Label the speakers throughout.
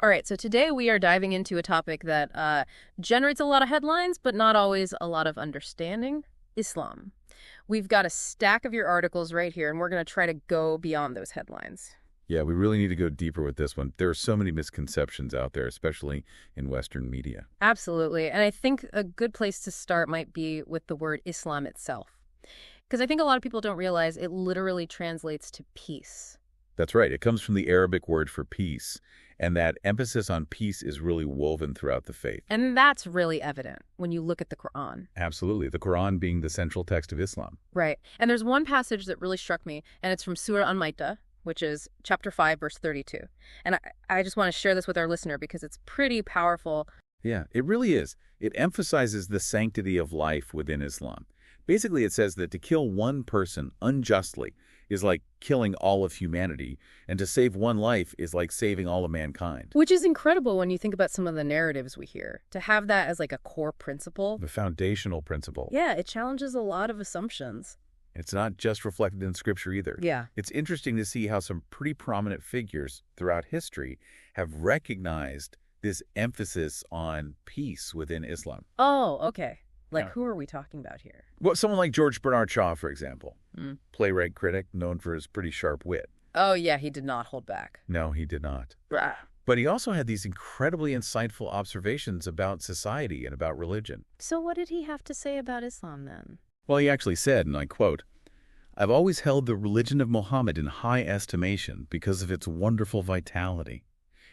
Speaker 1: All right, so today we are diving into a topic that generates a lot of headlines, but not always a lot of understanding: Islam. We've got a stack of your articles right here, and we're going to try to go beyond those headlines.
Speaker 2: Yeah, we really need to go deeper with this one. There are so many misconceptions out there, especially in Western media.
Speaker 1: Absolutely, and I think a good place to start might be with the word Islam itself. Because I think a lot of people don't realize it literally translates to peace.
Speaker 2: That's right. It comes from the Arabic word for peace, and that emphasis on peace is really woven throughout the faith.
Speaker 1: And that's really evident when you look at the Quran.
Speaker 2: Absolutely. The Quran being the central text of Islam.
Speaker 1: Right. And there's one passage that really struck me, and it's from Surah An-Ma'idah, which is chapter 5, verse 32. And I just want to share this with our listener because it's pretty powerful.
Speaker 2: Yeah, it really is. It emphasizes the sanctity of life within Islam. Basically, it says that to kill one person unjustly is like killing all of humanity, and to save one life is like saving all of mankind.
Speaker 1: Which is incredible when you think about some of the narratives we hear. To have that as like a core principle.
Speaker 2: The foundational principle.
Speaker 1: Yeah, it challenges a lot of assumptions.
Speaker 2: It's not just reflected in Scripture either.
Speaker 1: Yeah.
Speaker 2: It's interesting to see how some pretty prominent figures throughout history have recognized this emphasis on peace within Islam.
Speaker 1: Oh, okay. Like,
Speaker 2: Yeah.
Speaker 1: who are we talking about here?
Speaker 2: Well, someone like George Bernard Shaw, for example,
Speaker 1: Mm.
Speaker 2: playwright critic known for his pretty sharp wit.
Speaker 1: Oh, yeah, he did not hold back.
Speaker 2: No, he did not.
Speaker 1: Rah.
Speaker 2: But he also had these incredibly insightful observations about society and about religion.
Speaker 1: So what did he have to say about Islam then?
Speaker 2: Well, he actually said, and I quote, "I've always held the religion of Muhammad in high estimation because of its wonderful vitality.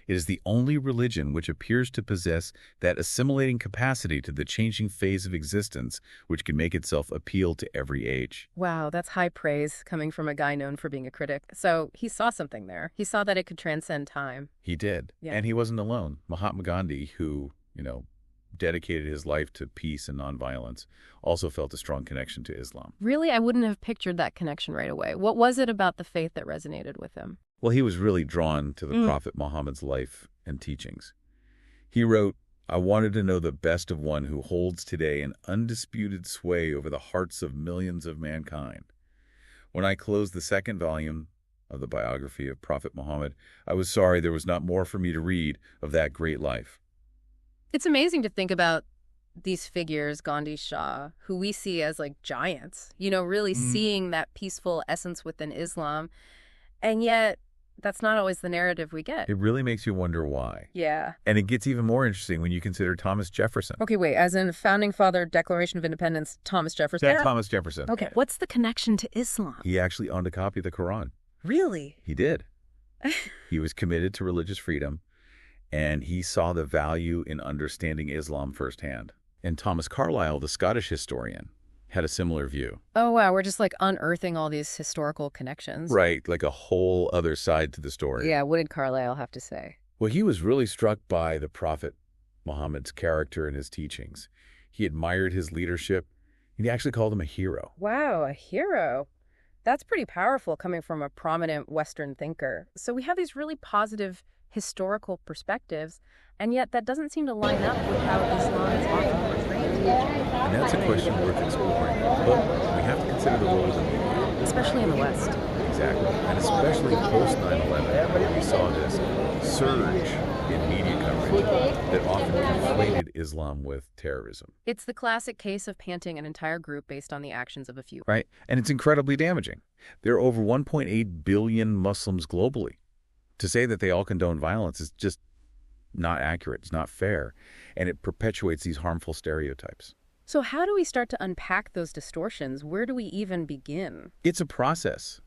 Speaker 2: It is the only religion which appears to possess that assimilating capacity to the changing phase of existence which can make itself appeal to every age."
Speaker 1: Wow, that's high praise coming from a guy known for being a critic. So he saw something there. He saw that it could transcend time.
Speaker 2: He did.
Speaker 1: Yeah.
Speaker 2: And he wasn't alone. Mahatma Gandhi, who, dedicated his life to peace and nonviolence, also felt a strong connection to Islam.
Speaker 1: Really, I wouldn't have pictured that connection right away. What was it about the faith that resonated with him?
Speaker 2: Well, he was really drawn to the Prophet Muhammad's life and teachings. He wrote, "I wanted to know the best of one who holds today an undisputed sway over the hearts of millions of mankind. When I closed the second volume of the biography of Prophet Muhammad, I was sorry there was not more for me to read of that great life."
Speaker 1: It's amazing to think about these figures, Gandhi, Shah, who we see as like giants, really seeing that peaceful essence within Islam. And yet, that's not always the narrative we get.
Speaker 2: It really makes you wonder why.
Speaker 1: Yeah.
Speaker 2: And it gets even more interesting when you consider Thomas Jefferson.
Speaker 1: Okay, wait, as in Founding Father, Declaration of Independence, Thomas Jefferson?
Speaker 2: Yeah, Thomas Jefferson.
Speaker 1: Okay, what's the connection to Islam?
Speaker 2: He actually owned a copy of the Quran.
Speaker 1: Really?
Speaker 2: He did. He was committed to religious freedom, and he saw the value in understanding Islam firsthand. And Thomas Carlyle, the Scottish historian, had a similar view.
Speaker 1: Oh, wow, we're just like unearthing all these historical connections.
Speaker 2: Right, like a whole other side to the story.
Speaker 1: Yeah, what did Carlyle have to say?
Speaker 2: Well, he was really struck by the Prophet Muhammad's character and his teachings. He admired his leadership, and he actually called him a hero.
Speaker 1: Wow, a hero. That's pretty powerful coming from a prominent Western thinker. So we have these really positive historical perspectives, and yet that doesn't seem to line up with how Islam is often portrayed.
Speaker 2: And that's a question worth exploring. But we have to consider the role of the media.
Speaker 1: Especially in the West.
Speaker 2: Exactly. And especially post 9/11, we saw this surge in media coverage that often conflated Islam with terrorism.
Speaker 1: It's the classic case of painting an entire group based on the actions of a few.
Speaker 2: Right? And it's incredibly damaging. There are over 1.8 billion Muslims globally. To say that they all condone violence is just not accurate. It's not fair. And it perpetuates these harmful stereotypes.
Speaker 1: So how do we start to unpack those distortions? Where do we even begin?
Speaker 2: It's a process.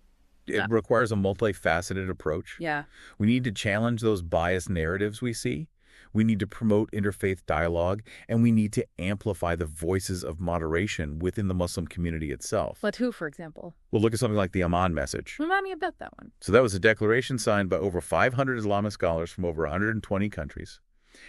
Speaker 2: It requires a multifaceted approach.
Speaker 1: Yeah.
Speaker 2: We need to challenge those biased narratives we see. We need to promote interfaith dialogue, and we need to amplify the voices of moderation within the Muslim community itself.
Speaker 1: But who, for example?
Speaker 2: We'll look at something like the Amman message.
Speaker 1: Remind me about that one.
Speaker 2: So that was a declaration signed by over 500 Islamic scholars from over 120 countries.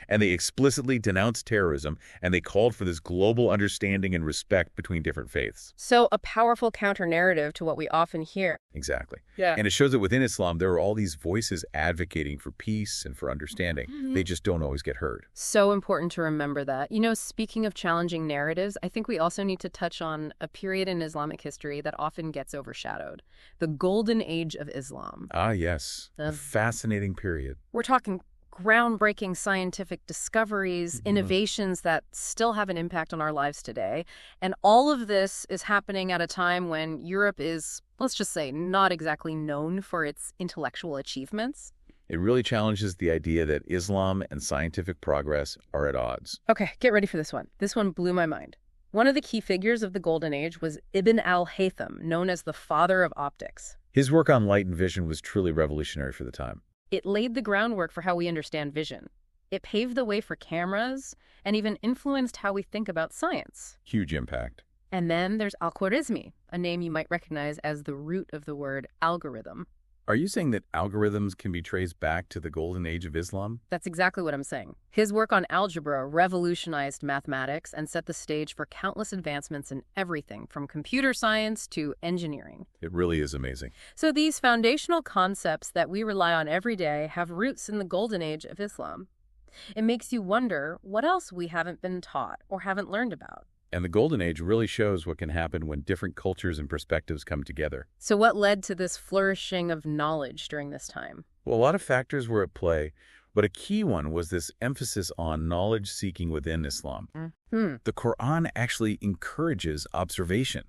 Speaker 2: And they explicitly denounced terrorism, and they called for this global understanding and respect between different faiths.
Speaker 1: So a powerful counter-narrative to what we often hear.
Speaker 2: Exactly.
Speaker 1: Yeah.
Speaker 2: And it shows that within Islam, there are all these voices advocating for peace and for understanding. They just don't always get heard.
Speaker 1: So important to remember that. Speaking of challenging narratives, I think we also need to touch on a period in Islamic history that often gets overshadowed. The golden age of Islam.
Speaker 2: Ah, yes. A fascinating period.
Speaker 1: We're talking groundbreaking scientific discoveries, innovations that still have an impact on our lives today. And all of this is happening at a time when Europe is, let's just say, not exactly known for its intellectual achievements.
Speaker 2: It really challenges the idea that Islam and scientific progress are at odds.
Speaker 1: Okay, get ready for this one. This one blew my mind. One of the key figures of the Golden Age was Ibn al-Haytham, known as the father of optics.
Speaker 2: His work on light and vision was truly revolutionary for the time.
Speaker 1: It laid the groundwork for how we understand vision. It paved the way for cameras and even influenced how we think about science.
Speaker 2: Huge impact.
Speaker 1: And then there's Al-Khwarizmi, a name you might recognize as the root of the word algorithm.
Speaker 2: Are you saying that algorithms can be traced back to the golden age of Islam?
Speaker 1: That's exactly what I'm saying. His work on algebra revolutionized mathematics and set the stage for countless advancements in everything from computer science to engineering.
Speaker 2: It really is amazing.
Speaker 1: So these foundational concepts that we rely on every day have roots in the golden age of Islam. It makes you wonder what else we haven't been taught or haven't learned about.
Speaker 2: And the Golden Age really shows what can happen when different cultures and perspectives come together.
Speaker 1: So what led to this flourishing of knowledge during this time?
Speaker 2: Well, a lot of factors were at play, but a key one was this emphasis on knowledge seeking within Islam. The Quran actually encourages observation,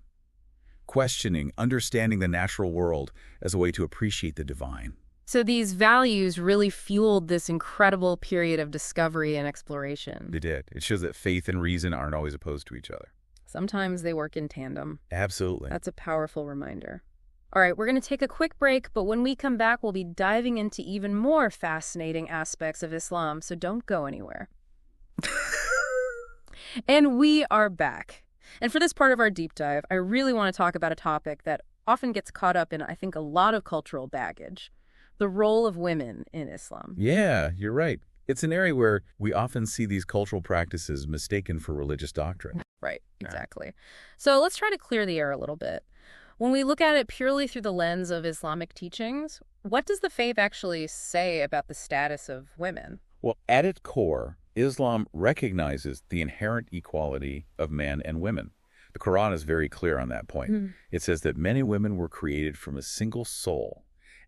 Speaker 2: questioning, understanding the natural world as a way to appreciate the divine.
Speaker 1: So these values really fueled this incredible period of discovery and exploration.
Speaker 2: They did. It shows that faith and reason aren't always opposed to each other.
Speaker 1: Sometimes they work in tandem.
Speaker 2: Absolutely.
Speaker 1: That's a powerful reminder. All right, we're going to take a quick break, but when we come back, we'll be diving into even more fascinating aspects of Islam, so don't go anywhere. And we are back. And for this part of our deep dive, I really want to talk about a topic that often gets caught up in, I think, a lot of cultural baggage. The role of women in Islam.
Speaker 2: Yeah, you're right. It's an area where we often see these cultural practices mistaken for religious doctrine.
Speaker 1: Right, exactly. So let's try to clear the air a little bit. When we look at it purely through the lens of Islamic teachings, what does the faith actually say about the status of women?
Speaker 2: Well, at its core, Islam recognizes the inherent equality of men and women. The Quran is very clear on that point. It says that men and women were created from a single soul,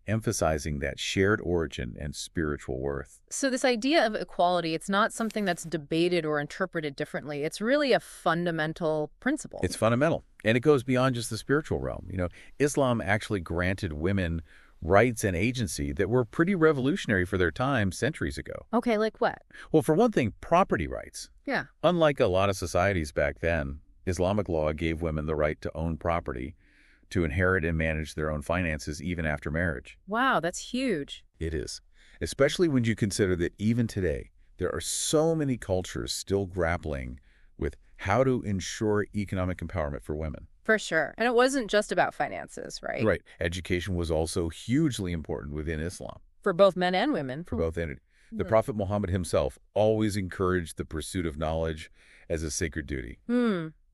Speaker 2: emphasizing that shared origin and spiritual worth.
Speaker 1: So this idea of equality, it's not something that's debated or interpreted differently. It's really a fundamental principle.
Speaker 2: It's fundamental, and it goes beyond just the spiritual realm. You know, Islam actually granted women rights and agency that were pretty revolutionary for their time centuries ago.
Speaker 1: Okay, like what?
Speaker 2: Well, for one thing, property rights.
Speaker 1: Yeah.
Speaker 2: Unlike a lot of societies back then, Islamic law gave women the right to own property, to inherit and manage their own finances even after marriage.
Speaker 1: Wow, that's huge.
Speaker 2: It is, especially when you consider that even today, there are so many cultures still grappling with how to ensure economic empowerment for women.
Speaker 1: For sure. And it wasn't just about finances, right?
Speaker 2: Right. Education was also hugely important within Islam.
Speaker 1: For both men and women.
Speaker 2: For both entities. The Prophet Muhammad himself always encouraged the pursuit of knowledge as a sacred duty.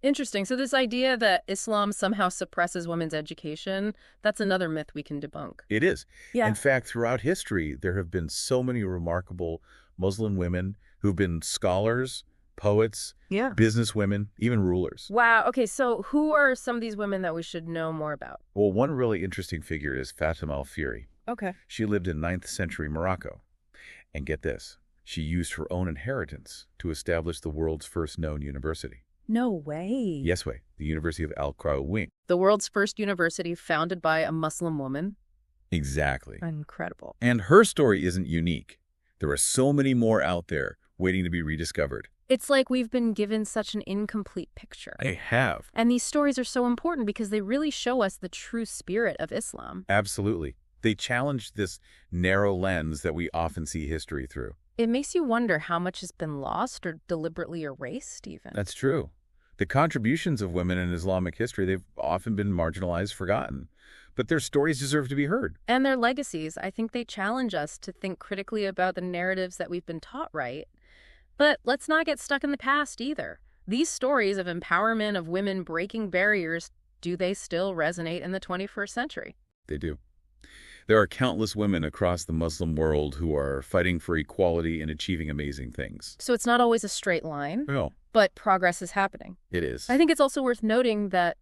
Speaker 1: Interesting. So this idea that Islam somehow suppresses women's education, that's another myth we can debunk.
Speaker 2: It is.
Speaker 1: Yeah.
Speaker 2: In fact, throughout history, there have been so many remarkable Muslim women who've been scholars, poets, businesswomen, even rulers.
Speaker 1: Wow. Okay, so who are some of these women that we should know more about?
Speaker 2: Well, one really interesting figure is Fatima al-Fihri.
Speaker 1: Okay.
Speaker 2: She lived in 9th century Morocco. And get this, she used her own inheritance to establish the world's first known university.
Speaker 1: No way.
Speaker 2: Yes way, the University of Al-Qarawiyyin.
Speaker 1: The world's first university founded by a Muslim woman.
Speaker 2: Exactly.
Speaker 1: Incredible.
Speaker 2: And her story isn't unique. There are so many more out there waiting to be rediscovered.
Speaker 1: It's like we've been given such an incomplete picture.
Speaker 2: They have.
Speaker 1: And these stories are so important because they really show us the true spirit of Islam.
Speaker 2: Absolutely. They challenge this narrow lens that we often see history through.
Speaker 1: It makes you wonder how much has been lost or deliberately erased even.
Speaker 2: That's true. The contributions of women in Islamic history, they've often been marginalized, forgotten. But their stories deserve to be heard.
Speaker 1: And their legacies, I think they challenge us to think critically about the narratives that we've been taught right. But let's not get stuck in the past either. These stories of empowerment of women breaking barriers, do they still resonate in the 21st century?
Speaker 2: They do. There are countless women across the Muslim world who are fighting for equality and achieving amazing things.
Speaker 1: So it's not always a straight line,
Speaker 2: No,
Speaker 1: but progress is happening.
Speaker 2: it is.
Speaker 1: I think it's also worth noting that,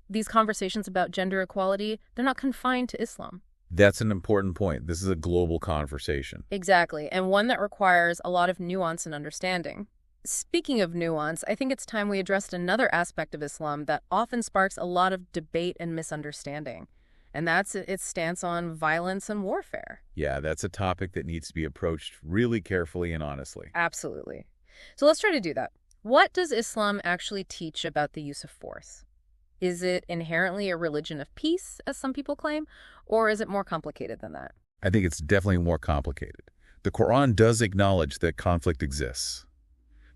Speaker 1: these conversations about gender equality, they're not confined to Islam.
Speaker 2: That's an important point. This is a global conversation.
Speaker 1: Exactly, and one that requires a lot of nuance and understanding. Speaking of nuance, I think it's time we addressed another aspect of Islam that often sparks a lot of debate and misunderstanding, and that's its stance on violence and warfare.
Speaker 2: Yeah, that's a topic that needs to be approached really carefully and honestly.
Speaker 1: Absolutely. So let's try to do that. What does Islam actually teach about the use of force? Is it inherently a religion of peace, as some people claim, or is it more complicated than that?
Speaker 2: I think it's definitely more complicated. The Quran does acknowledge that conflict exists.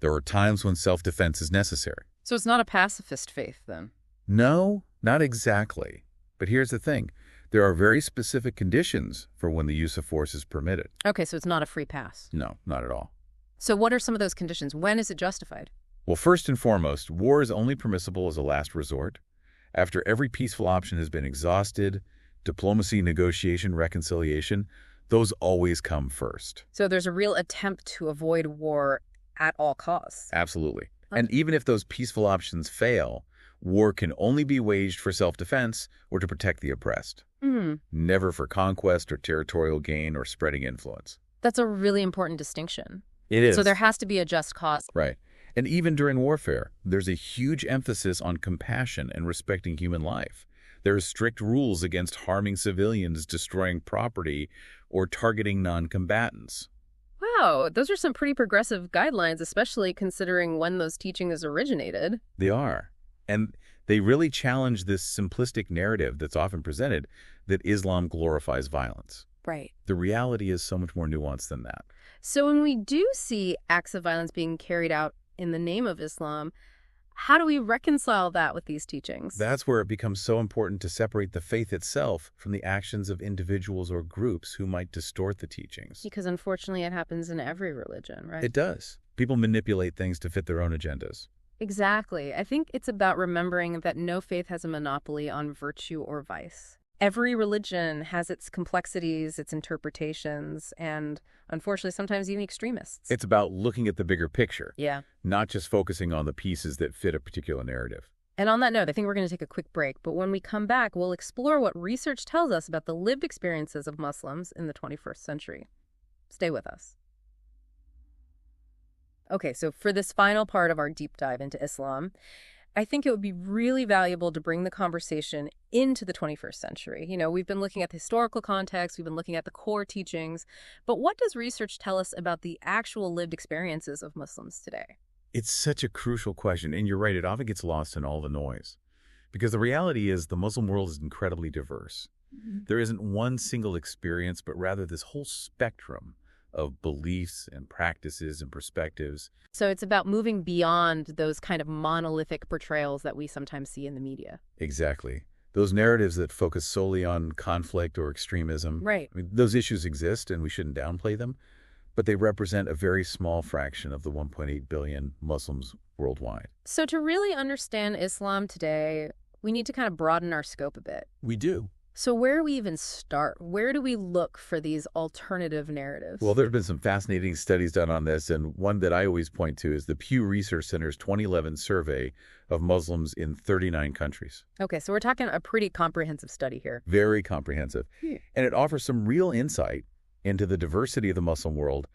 Speaker 2: There are times when self-defense is necessary.
Speaker 1: So it's not a pacifist faith, then?
Speaker 2: No, not exactly. But here's the thing. There are very specific conditions for when the use of force is permitted.
Speaker 1: Okay, so it's not a free pass.
Speaker 2: No, not at all.
Speaker 1: So what are some of those conditions? When is it justified?
Speaker 2: Well, first and foremost, war is only permissible as a last resort. After every peaceful option has been exhausted, diplomacy, negotiation, reconciliation, those always come first.
Speaker 1: So there's a real attempt to avoid war at all costs.
Speaker 2: Absolutely.
Speaker 1: Okay.
Speaker 2: And even if those peaceful options fail, war can only be waged for self-defense or to protect the oppressed. Never for conquest or territorial gain or spreading influence.
Speaker 1: That's a really important distinction.
Speaker 2: It is.
Speaker 1: So there has to be a just cause.
Speaker 2: Right. And even during warfare, there's a huge emphasis on compassion and respecting human life. There are strict rules against harming civilians, destroying property, or targeting non-combatants.
Speaker 1: Wow, those are some pretty progressive guidelines, especially considering when those teachings originated.
Speaker 2: They are. And they really challenge this simplistic narrative that's often presented that Islam glorifies violence.
Speaker 1: Right.
Speaker 2: The reality is so much more nuanced than that.
Speaker 1: So when we do see acts of violence being carried out in the name of Islam, how do we reconcile that with these teachings?
Speaker 2: That's where it becomes so important to separate the faith itself from the actions of individuals or groups who might distort the teachings.
Speaker 1: Because unfortunately it happens in every religion, right?
Speaker 2: It does. People manipulate things to fit their own agendas.
Speaker 1: Exactly. I think it's about remembering that no faith has a monopoly on virtue or vice. Every religion has its complexities, its interpretations, and unfortunately sometimes even extremists.
Speaker 2: It's about looking at the bigger picture.
Speaker 1: Yeah.
Speaker 2: Not just focusing on the pieces that fit a particular narrative.
Speaker 1: And on that note, I think we're going to take a quick break, but when we come back, we'll explore what research tells us about the lived experiences of Muslims in the 21st century. Stay with us. Okay, so for this final part of our deep dive into Islam, I think it would be really valuable to bring the conversation into the 21st century. You know, we've been looking at the historical context, we've been looking at the core teachings, but what does research tell us about the actual lived experiences of Muslims today?
Speaker 2: It's such a crucial question, and you're right, it often gets lost in all the noise. Because the reality is the Muslim world is incredibly diverse. There isn't one single experience, but rather this whole spectrum of beliefs and practices and perspectives.
Speaker 1: So it's about moving beyond those kind of monolithic portrayals that we sometimes see in the media.
Speaker 2: Exactly. Those narratives that focus solely on conflict or extremism.
Speaker 1: Right.
Speaker 2: I mean, those issues exist and we shouldn't downplay them, but they represent a very small fraction of the 1.8 billion Muslims worldwide.
Speaker 1: So to really understand Islam today, we need to kind of broaden our scope a bit.
Speaker 2: We do.
Speaker 1: So where do we even start? Where do we look for these alternative narratives?
Speaker 2: Well, there have been some fascinating studies done on this, and one that I always point to is the Pew Research Center's 2011 survey of Muslims in 39 countries.
Speaker 1: Okay, so we're talking a pretty comprehensive study here.
Speaker 2: Very comprehensive. And it offers some real insight into the diversity of the Muslim world,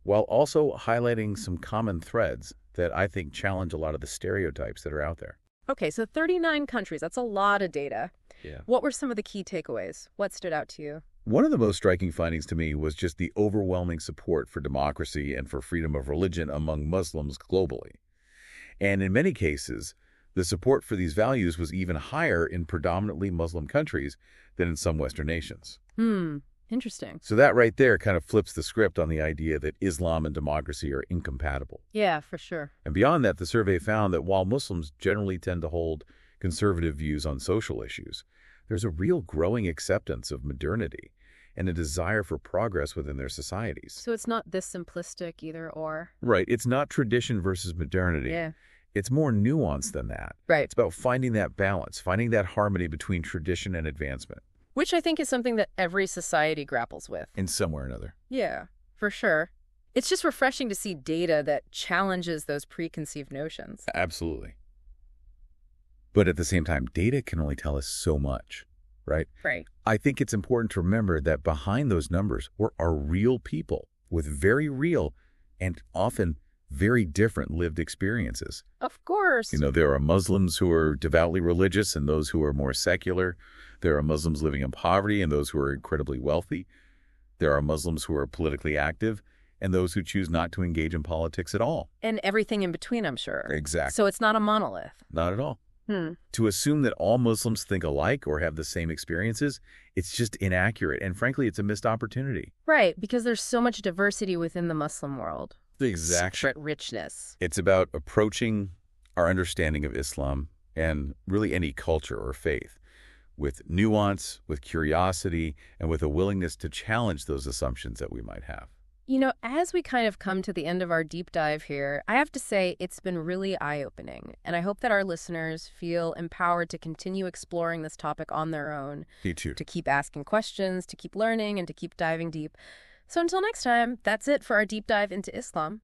Speaker 2: while also highlighting some common threads that I think challenge a lot of the stereotypes that are out there.
Speaker 1: Okay, so 39 countries, that's a lot of data.
Speaker 2: Yeah.
Speaker 1: What were some of the key takeaways? What stood out to you?
Speaker 2: One of the most striking findings to me was just the overwhelming support for democracy and for freedom of religion among Muslims globally. And in many cases, the support for these values was even higher in predominantly Muslim countries than in some Western nations.
Speaker 1: Interesting.
Speaker 2: So that right there kind of flips the script on the idea that Islam and democracy are incompatible.
Speaker 1: Yeah, for sure.
Speaker 2: And beyond that, the survey found that while Muslims generally tend to hold conservative views on social issues, there's a real growing acceptance of modernity and a desire for progress within their societies.
Speaker 1: So it's not this simplistic either or.
Speaker 2: Right. It's not tradition versus modernity.
Speaker 1: Yeah.
Speaker 2: It's more nuanced than that.
Speaker 1: Right.
Speaker 2: It's about finding that balance, finding that harmony between tradition and advancement.
Speaker 1: Which I think is something that every society grapples with.
Speaker 2: In some way or another.
Speaker 1: Yeah, for sure. It's just refreshing to see data that challenges those preconceived notions.
Speaker 2: Absolutely. But at the same time, data can only tell us so much, right?
Speaker 1: Right.
Speaker 2: I think it's important to remember that behind those numbers are real people with very real and often very different lived experiences.
Speaker 1: Of course.
Speaker 2: There are Muslims who are devoutly religious and those who are more secular. There are Muslims living in poverty and those who are incredibly wealthy. There are Muslims who are politically active and those who choose not to engage in politics at all.
Speaker 1: And everything in between, I'm sure.
Speaker 2: Exactly.
Speaker 1: So it's not a monolith.
Speaker 2: Not at all. To assume that all Muslims think alike or have the same experiences, it's just inaccurate. And frankly, it's a missed opportunity.
Speaker 1: Right, because there's so much diversity within the Muslim world.
Speaker 2: Exactly.
Speaker 1: Secret richness.
Speaker 2: It's about approaching our understanding of Islam and really any culture or faith with nuance, with curiosity, and with a willingness to challenge those assumptions that we might have.
Speaker 1: As we kind of come to the end of our deep dive here, I have to say it's been really eye-opening, and I hope that our listeners feel empowered to continue exploring this topic on their own.
Speaker 2: Me too.
Speaker 1: To keep asking questions, to keep learning, and to keep diving deep. So until next time, that's it for our deep dive into Islam.